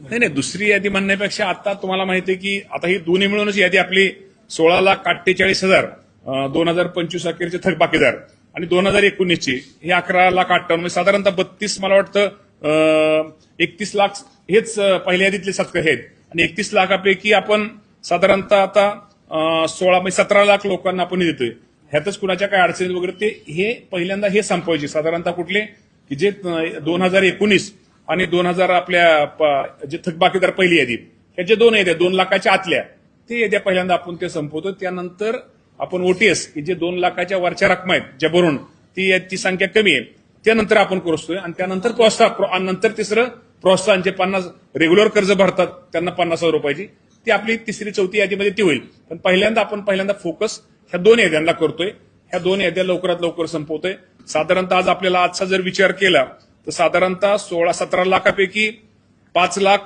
नाही नाही, दुसरी यादी म्हणण्यापेक्षा आता तुम्हाला माहिती आहे की आता ही दोन्ही मिळूनच यादी आपली 16,48,000 2025 अखेरचे थकबाकीदार आणि 2019 हे 11,58,000 म्हणजे साधारणतः 32 मला वाटतं 31 लाख हेच पहिल्या यादीतले शेतकरी आहेत आणि 31 लाखापैकी आपण साधारणतः आता 16 म्हणजे 17 लाख लोकांना आपण देतोय. ह्यातच कुणाच्या काय अडचणी वगैरे ते हे पहिल्यांदा हे संपवायचे साधारणतः कुठले की जे 2019 आणि 2000 आपल्या जे थकबाकीदार पहिली यादी ह्या जे दोन याद्या 2 लाखाच्या आतल्या ते याद्या पहिल्यांदा आपण ते संपवतो. त्यानंतर आपण ओटीएस की जे 2 लाखाच्या वरच्या रकमा आहेत ज्या भरून ती संख्या कमी आहे त्यानंतर आपण करतोय आणि त्यानंतर प्रोत्साहन नंतर तिसरं प्रोत्साहन जे 50 रेग्युलर कर्ज भरतात त्यांना 50,000 रुपयाची ती आपली तिसरी चौथी यादीमध्ये ती होईल. पण पहिल्यांदा फोकस ह्या दोन याद्यांना करतोय. ह्या दोन याद्या लवकरात लवकर संपवतोय. साधारणतः आज आपल्याला आजचा जर विचार केला तर साधारणतः 16-17 लाखापैकी 5 लाख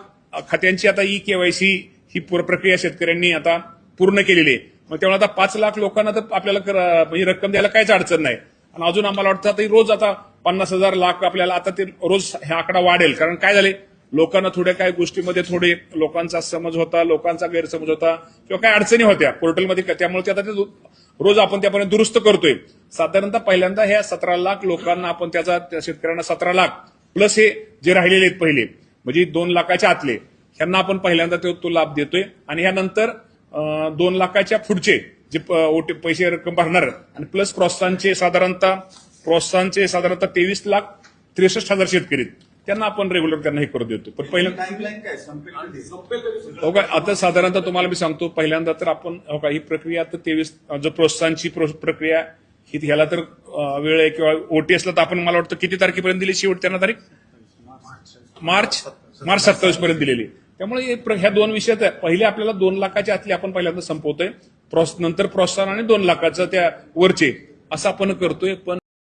खात्यांची आता ई केवायसी ही प्रक्रिया शेतकऱ्यांनी आता पूर्ण केलेली आहे. मग त्यामुळे आता 5 लाख लोकांना तर आपल्याला म्हणजे रक्कम द्यायला काहीच अडचण नाही. आणि अजून आम्हाला वाटतं आता रोज आता 50,000 लाख आपल्याला आता ते रोज हा आकडा वाढेल. कारण काय झाले लोकांना थोड्या काही गोष्टीमध्ये थोडे लोकांचा समज होता, लोकांचा गैरसमज होता किंवा काही अडचणी होत्या पोर्टलमध्ये त्यामुळे ते आता ते रोज आपण त्यापर्यंत दुरुस्त करतोय. साधारणतः पहिल्यांदा ह्या 17 लाख लोकांना आपण त्याचा शेतकऱ्यांना 17 लाख प्लस हे जे राहिलेले आहेत पहिले म्हणजे 2 लाखाच्या आतले ह्यांना आपण पहिल्यांदा तो लाभ देतोय. आणि ह्यानंतर 2 लाखाच्या पुढचे जे पैसे रक्कम भरणार आणि प्लस प्रोत्साहनचे साधारणतः 23,63,000 शेतकरी त्यांना आपण रेग्युलर त्यांना हे करू देतो. पण पहिलं आता साधारणतः तुम्हाला मी सांगतो पहिल्यांदा तर आपण ही प्रक्रिया तर 23 जो प्रोत्साहनची प्रक्रिया ही ह्याला तर वेळ आहे किंवा ओटीएसला तर आपण मला वाटतं किती तारखेपर्यंत दिली शेवट त्यांना तारीख मार्च 27 पर्यंत दिलेली. त्यामुळे ह्या दोन विषयात पहिले आपल्याला 2 लाखाच्या आतले आपण पहिल्यांदा संपवतोय नंतर प्रोत्साहन आणि 2 लाखाचं त्या वरचे असं आपण करतोय. पण